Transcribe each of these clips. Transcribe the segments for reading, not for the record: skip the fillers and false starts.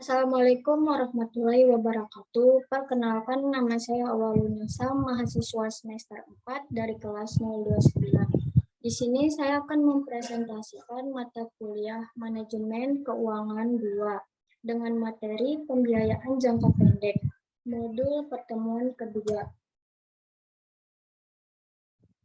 Assalamualaikum warahmatullahi wabarakatuh. Perkenalkan, nama saya Awalunisa, mahasiswa semester 4 dari kelas 029. Di sini saya akan mempresentasikan mata kuliah Manajemen Keuangan 2 dengan materi pembiayaan jangka pendek, modul pertemuan kedua.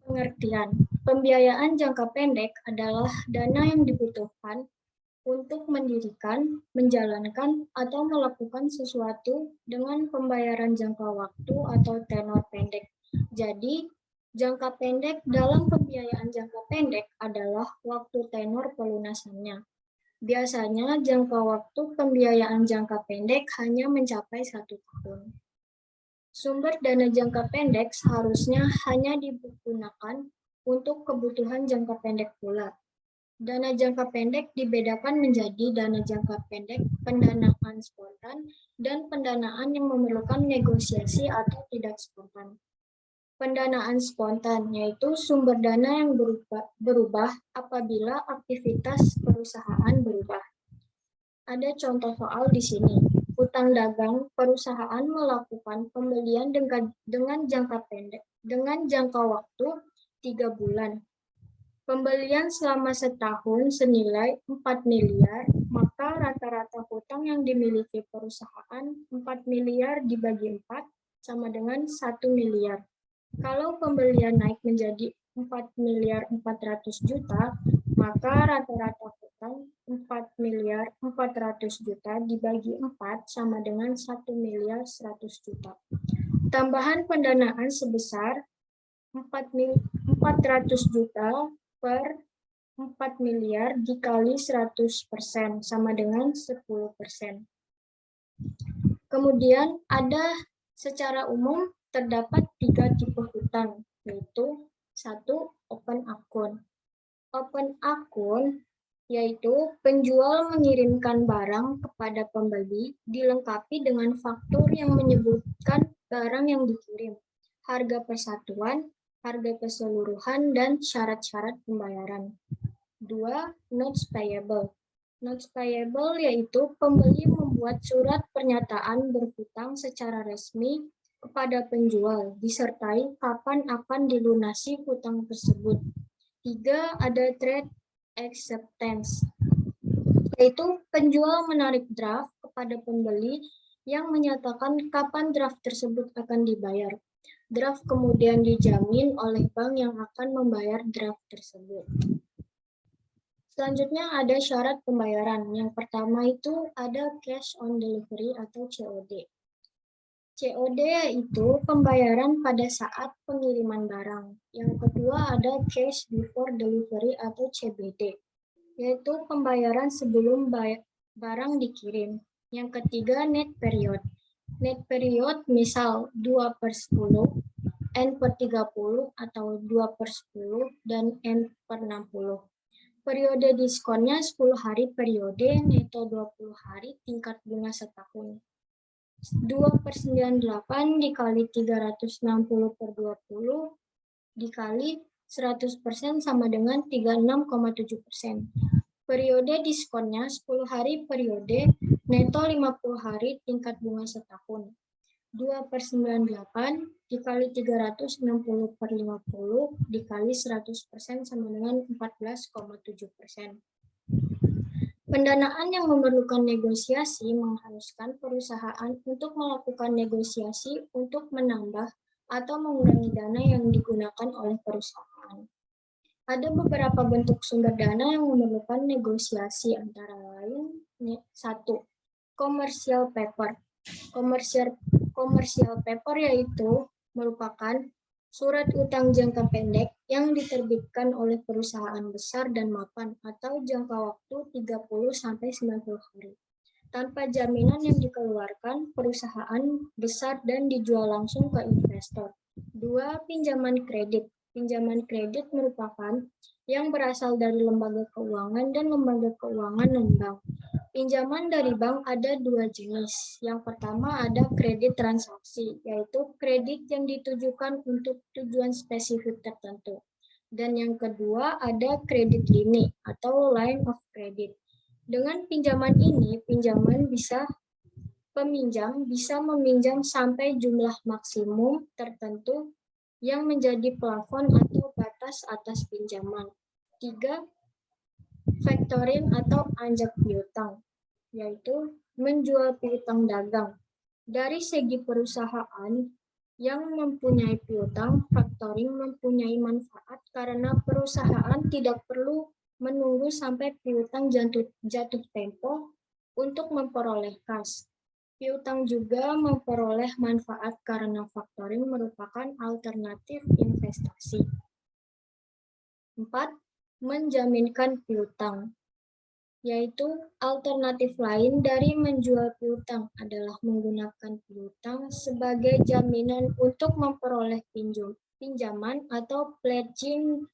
Pengertian, pembiayaan jangka pendek adalah dana yang dibutuhkan untuk mendirikan, menjalankan, atau melakukan sesuatu dengan pembayaran jangka waktu atau tenor pendek. Jadi, jangka pendek dalam pembiayaan jangka pendek adalah waktu tenor pelunasannya. Biasanya jangka waktu pembiayaan jangka pendek hanya mencapai 1 tahun. Sumber dana jangka pendek seharusnya hanya digunakan untuk kebutuhan jangka pendek pula. Dana jangka pendek dibedakan menjadi dana jangka pendek, pendanaan spontan, dan pendanaan yang memerlukan negosiasi atau tidak spontan. Pendanaan spontan yaitu sumber dana yang berubah apabila aktivitas perusahaan berubah. Ada contoh soal di sini. Utang dagang, perusahaan melakukan pembelian dengan jangka pendek, dengan jangka waktu 3 bulan. Pembelian selama setahun senilai 4 miliar, maka rata-rata hutang yang dimiliki perusahaan 4 miliar dibagi 4 sama dengan 1 miliar. Kalau pembelian naik menjadi 4 miliar 400 juta, maka rata-rata hutang 4 miliar 400 juta dibagi 4 sama dengan 1 miliar 100 juta. Tambahan pendanaan sebesar 400 juta per 4 miliar dikali 100% sama dengan 10%. Kemudian ada secara umum terdapat 3 tipe hutang, yaitu 1. Open account. Open account yaitu penjual mengirimkan barang kepada pembeli dilengkapi dengan faktur yang menyebutkan barang yang dikirim, harga persatuan, harga keseluruhan, dan syarat-syarat pembayaran. 2. Notes payable. Notes payable yaitu pembeli membuat surat pernyataan berhutang secara resmi kepada penjual, disertai kapan akan dilunasi hutang tersebut. 3. Ada trade acceptance, yaitu penjual menarik draft kepada pembeli yang menyatakan kapan draft tersebut akan dibayar. Draft kemudian dijamin oleh bank yang akan membayar draft tersebut. Selanjutnya ada syarat pembayaran. Yang pertama itu ada cash on delivery atau COD. COD yaitu pembayaran pada saat pengiriman barang. Yang kedua ada cash before delivery atau CBD, yaitu pembayaran sebelum barang dikirim. Yang ketiga net period. Net period misal 2/10, N/30 atau 2/10 dan N/60. Periode diskonnya 10 hari periode, neto 20 hari, tingkat bunga setahun. 2/98 dikali 360/20 dikali 100% sama dengan 36,7%. Periode diskonnya 10 hari periode, neto 50 hari, tingkat bunga setahun. 2/98 dikali 360/50 dikali 100% sama dengan 14,7%. Pendanaan yang memerlukan negosiasi mengharuskan perusahaan untuk melakukan negosiasi untuk menambah atau mengurangi dana yang digunakan oleh perusahaan. Ada beberapa bentuk sumber dana yang memerlukan negosiasi, antara lain 1. Commercial paper. Commercial paper yaitu merupakan surat utang jangka pendek yang diterbitkan oleh perusahaan besar dan mapan atau jangka waktu 30-90 hari. Tanpa jaminan yang dikeluarkan perusahaan besar dan dijual langsung ke investor. 2. Pinjaman kredit. Pinjaman kredit merupakan yang berasal dari lembaga keuangan dan lembaga keuangan non-bank. Pinjaman dari bank ada 2 jenis. Yang pertama ada kredit transaksi, yaitu kredit yang ditujukan untuk tujuan spesifik tertentu. Dan yang kedua ada kredit lini atau line of credit. Dengan pinjaman ini, pinjaman bisa Peminjam bisa meminjam sampai jumlah maksimum tertentu yang menjadi plafon atau batas atas pinjaman. 3. Factoring atau anjak piutang, yaitu menjual piutang dagang. Dari segi perusahaan yang mempunyai piutang, factoring mempunyai manfaat karena perusahaan tidak perlu menunggu sampai piutang jatuh tempo untuk memperoleh kas. Piutang juga memperoleh manfaat karena factoring merupakan alternatif investasi. 4. Menjaminkan piutang, yaitu alternatif lain dari menjual piutang adalah menggunakan piutang sebagai jaminan untuk memperoleh pinjaman atau pledging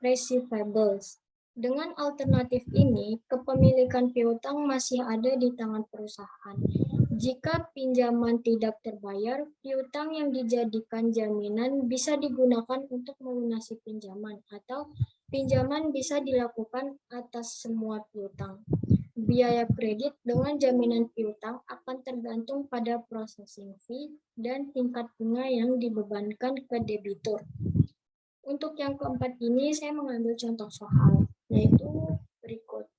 receivables. Dengan alternatif ini, kepemilikan piutang masih ada di tangan perusahaan. Jika pinjaman tidak terbayar, piutang yang dijadikan jaminan bisa digunakan untuk melunasi pinjaman atau pinjaman bisa dilakukan atas semua piutang. Biaya kredit dengan jaminan piutang akan tergantung pada processing fee dan tingkat bunga yang dibebankan ke debitur. Untuk yang keempat ini saya mengambil contoh soal, yaitu berikut.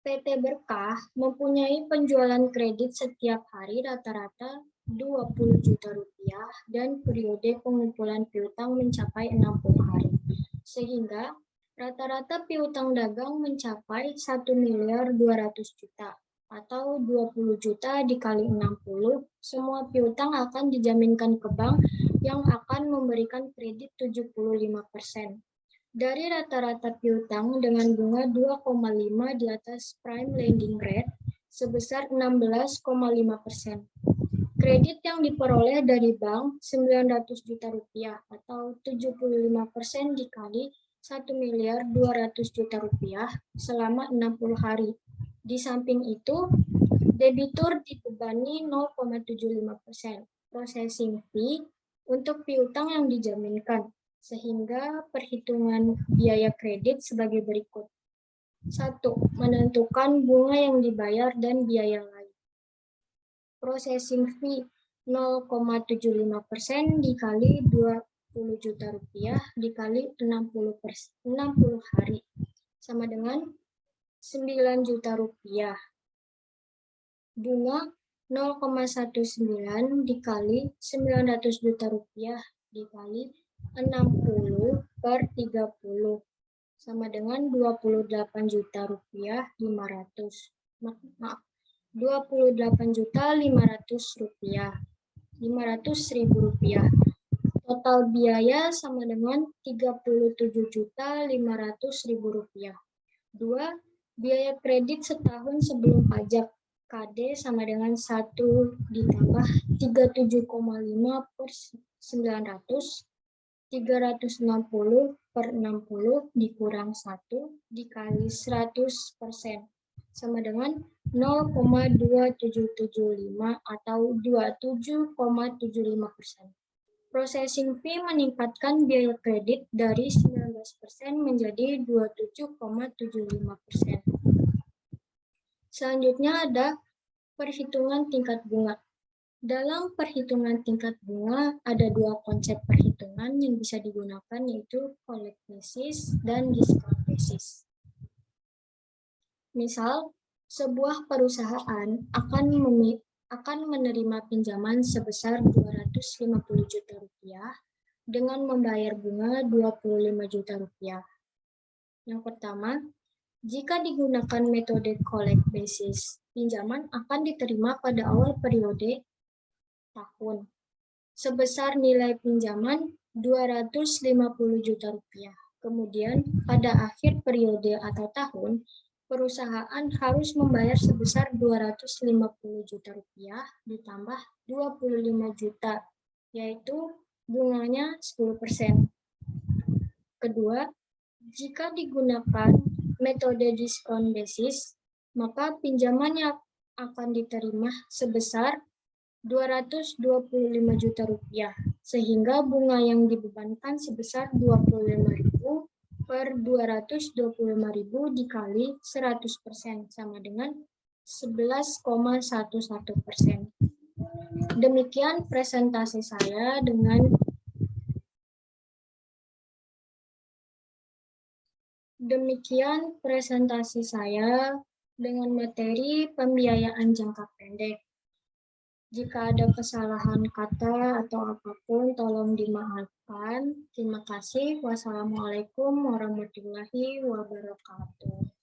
PT Berkah mempunyai penjualan kredit setiap hari rata-rata 20 juta rupiah dan periode pengumpulan piutang mencapai 60 hari. Sehingga rata-rata piutang dagang mencapai 1 miliar 200 juta atau 20 juta dikali 60, semua piutang akan dijaminkan ke bank yang akan memberikan kredit 75%. Dari rata-rata piutang dengan bunga 2,5 di atas prime lending rate sebesar 16,5%. Kredit yang diperoleh dari bank 900 juta rupiah atau 75% dikali 1 miliar 200 juta rupiah selama 60 hari. Di samping itu, debitur dibebani 0,75% processing fee untuk piutang yang dijaminkan, sehingga perhitungan biaya kredit sebagai berikut. 1. Menentukan bunga yang dibayar dan biaya lain. Processing fee 0,75% dikali 20 juta rupiah dikali 60 hari sama dengan 9 juta rupiah. Bunga 0,19 dikali 900 juta rupiah dikali 60 per 30 sama dengan 28 juta rupiah 500. Maaf, 28 juta 500 rupiah. 500.000 rupiah. Total biaya sama dengan 37 juta 500.000 rupiah. 2. Biaya kredit setahun sebelum pajak KD sama dengan 1 ditambah 37,5 per 900, 360 per 60 dikurang 1 dikali 100% sama dengan 0,2775 atau 27,75%. Processing fee meningkatkan biaya kredit dari 19% menjadi 27,75%. Selanjutnya ada perhitungan tingkat bunga. Dalam perhitungan tingkat bunga ada dua konsep perhitungan yang bisa digunakan, yaitu collect basis dan discount basis. Misal, sebuah perusahaan akan menerima pinjaman sebesar 250 juta rupiah dengan membayar bunga 25 juta rupiah. Yang pertama, jika digunakan metode collect basis, pinjaman akan diterima pada awal periode tahun sebesar nilai pinjaman 250 juta rupiah. Kemudian pada akhir periode atau tahun, perusahaan harus membayar sebesar 250 juta rupiah ditambah 25 juta, yaitu bunganya 10%. Kedua, jika digunakan metode diskon basis, maka pinjamannya akan diterima sebesar 225 juta rupiah, sehingga bunga yang dibebankan sebesar 25.000 per 225.000 dikali 100% sama dengan 11,11%. Demikian presentasi saya dengan materi pembiayaan jangka pendek. Jika ada kesalahan kata atau apapun, tolong dimaafkan. Terima kasih. Wassalamualaikum warahmatullahi wabarakatuh.